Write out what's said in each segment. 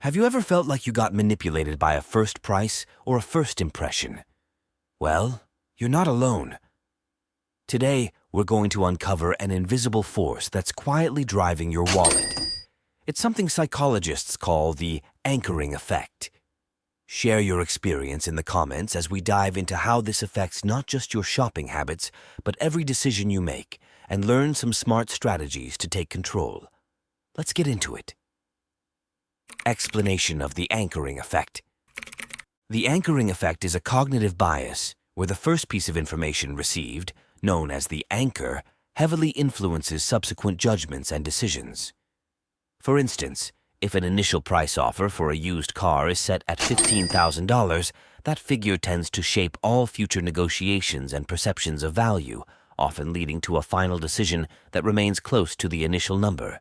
Have you ever felt like you got manipulated by a first price or a first impression? Well, you're not alone. Today, we're going to uncover an invisible force that's quietly driving your wallet. It's something psychologists call the anchoring effect. Share your experience in the comments as we dive into how this affects not just your shopping habits, but every decision you make, and learn some smart strategies to take control. Let's get into it. Explanation of the anchoring effect. The anchoring effect is a cognitive bias where the first piece of information received, known as the anchor, heavily influences subsequent judgments and decisions. For instance, if an initial price offer for a used car is set at $15,000, that figure tends to shape all future negotiations and perceptions of value, often leading to a final decision that remains close to the initial number.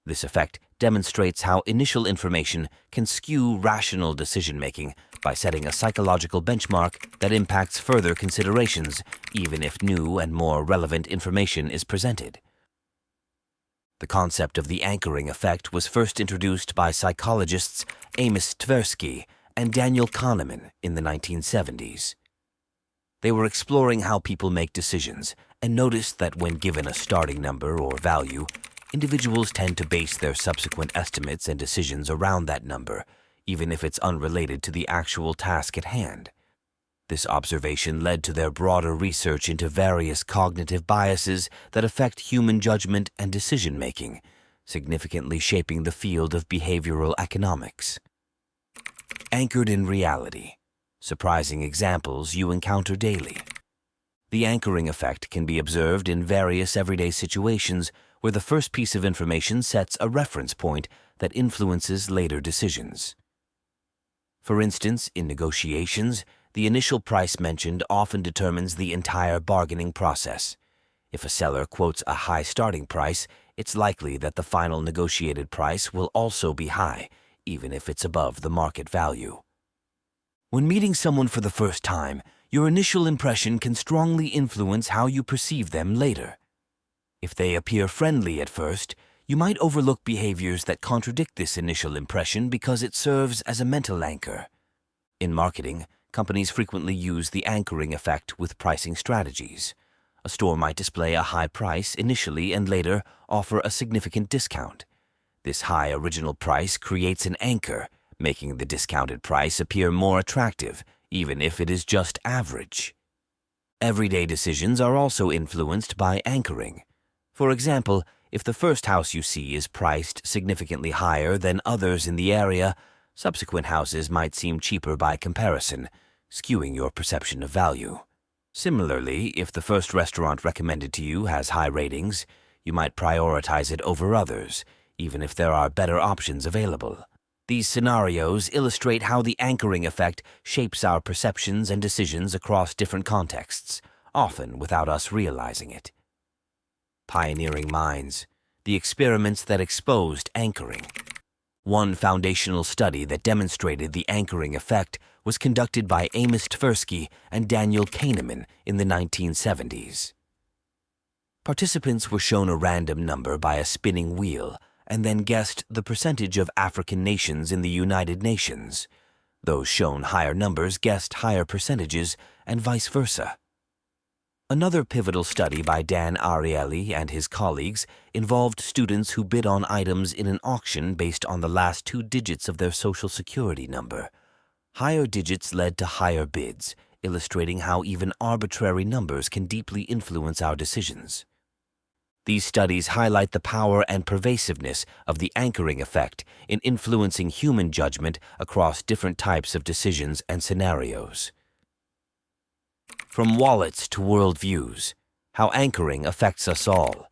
This effect demonstrates how initial information can skew rational decision-making by setting a psychological benchmark that impacts further considerations, even if new and more relevant information is presented. The concept of the anchoring effect was first introduced by psychologists Amos Tversky and Daniel Kahneman in the 1970s. They were exploring how people make decisions and noticed that when given a starting number or value, individuals tend to base their subsequent estimates and decisions around that number, even if it's unrelated to the actual task at hand. This observation led to their broader research into various cognitive biases that affect human judgment and decision-making, significantly shaping the field of behavioral economics. Anchored in reality. Surprising examples you encounter daily. The anchoring effect can be observed in various everyday situations where the first piece of information sets a reference point that influences later decisions. For instance, in negotiations, the initial price mentioned often determines the entire bargaining process. If a seller quotes a high starting price, it's likely that the final negotiated price will also be high, even if it's above the market value. When meeting someone for the first time, your initial impression can strongly influence how you perceive them later. If they appear friendly at first, you might overlook behaviors that contradict this initial impression because it serves as a mental anchor. In marketing, companies frequently use the anchoring effect with pricing strategies. A store might display a high price initially and later offer a significant discount. This high original price creates an anchor, making the discounted price appear more attractive, even if it is just average. Everyday decisions are also influenced by anchoring. For example, if the first house you see is priced significantly higher than others in the area, subsequent houses might seem cheaper by comparison, skewing your perception of value. Similarly, if the first restaurant recommended to you has high ratings, you might prioritize it over others, even if there are better options available. These scenarios illustrate how the anchoring effect shapes our perceptions and decisions across different contexts, often without us realizing it. Pioneering minds, the experiments that exposed anchoring. One foundational study that demonstrated the anchoring effect was conducted by Amos Tversky and Daniel Kahneman in the 1970s. Participants were shown a random number by a spinning wheel and then guessed the percentage of African nations in the United Nations. Those shown higher numbers guessed higher percentages, and vice versa. Another pivotal study by Dan Ariely and his colleagues involved students who bid on items in an auction based on the last 2 digits of their Social Security number. Higher digits led to higher bids, illustrating how even arbitrary numbers can deeply influence our decisions. These studies highlight the power and pervasiveness of the anchoring effect in influencing human judgment across different types of decisions and scenarios. From wallets to worldviews, how anchoring affects us all.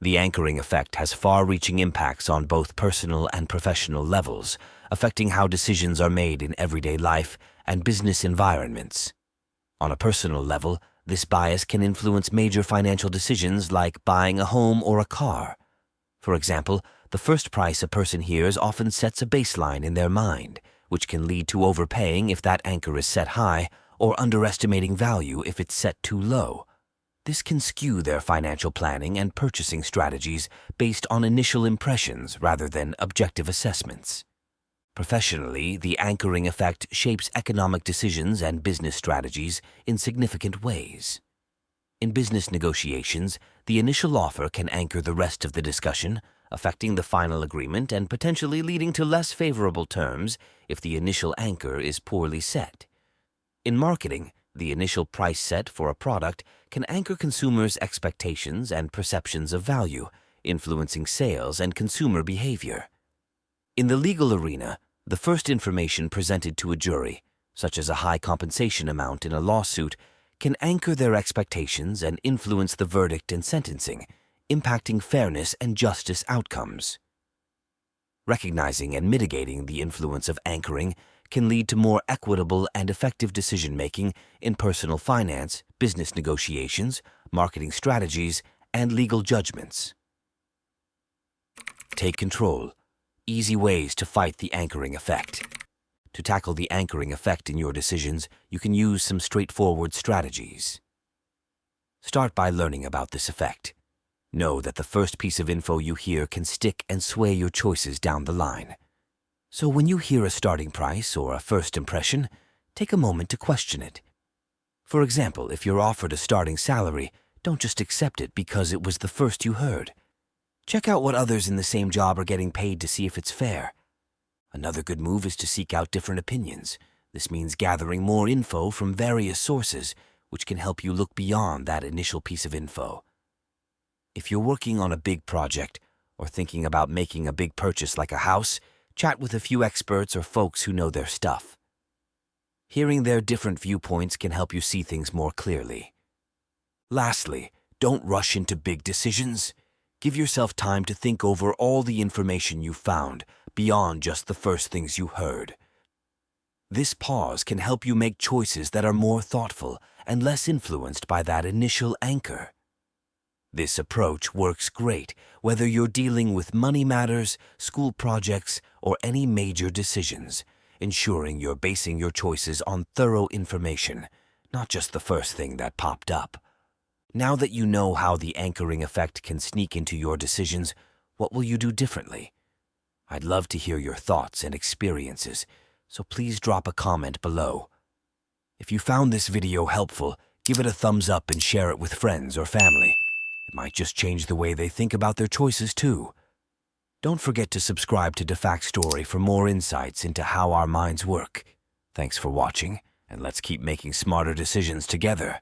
The anchoring effect has far-reaching impacts on both personal and professional levels, affecting how decisions are made in everyday life and business environments. On a personal level, this bias can influence major financial decisions like buying a home or a car. For example, the first price a person hears often sets a baseline in their mind, which can lead to overpaying if that anchor is set high, or underestimating value if it's set too low. This can skew their financial planning and purchasing strategies based on initial impressions rather than objective assessments. Professionally, the anchoring effect shapes economic decisions and business strategies in significant ways. In business negotiations, the initial offer can anchor the rest of the discussion, affecting the final agreement and potentially leading to less favorable terms if the initial anchor is poorly set. In marketing, the initial price set for a product can anchor consumers' expectations and perceptions of value, influencing sales and consumer behavior. In the legal arena, the first information presented to a jury, such as a high compensation amount in a lawsuit, can anchor their expectations and influence the verdict and sentencing, impacting fairness and justice outcomes. Recognizing and mitigating the influence of anchoring can lead to more equitable and effective decision-making in personal finance, business negotiations, marketing strategies, and legal judgments. Take control. Easy ways to fight the anchoring effect. To tackle the anchoring effect in your decisions, you can use some straightforward strategies. Start by learning about this effect. Know that the first piece of info you hear can stick and sway your choices down the line. So when you hear a starting price or a first impression, take a moment to question it. For example, if you're offered a starting salary, don't just accept it because it was the first you heard. Check out what others in the same job are getting paid to see if it's fair. Another good move is to seek out different opinions. This means gathering more info from various sources, which can help you look beyond that initial piece of info. If you're working on a big project or thinking about making a big purchase like a house, chat with a few experts or folks who know their stuff. Hearing their different viewpoints can help you see things more clearly. Lastly, don't rush into big decisions. Give yourself time to think over all the information you found beyond just the first things you heard. This pause can help you make choices that are more thoughtful and less influenced by that initial anchor. This approach works great whether you're dealing with money matters, school projects, or any major decisions, ensuring you're basing your choices on thorough information, not just the first thing that popped up. Now that you know how the anchoring effect can sneak into your decisions, what will you do differently? I'd love to hear your thoughts and experiences, so please drop a comment below. If you found this video helpful, give it a thumbs up and share it with friends or family. It might just change the way they think about their choices too. Don't forget to subscribe to FactStory for more insights into how our minds work. Thanks for watching, and let's keep making smarter decisions together.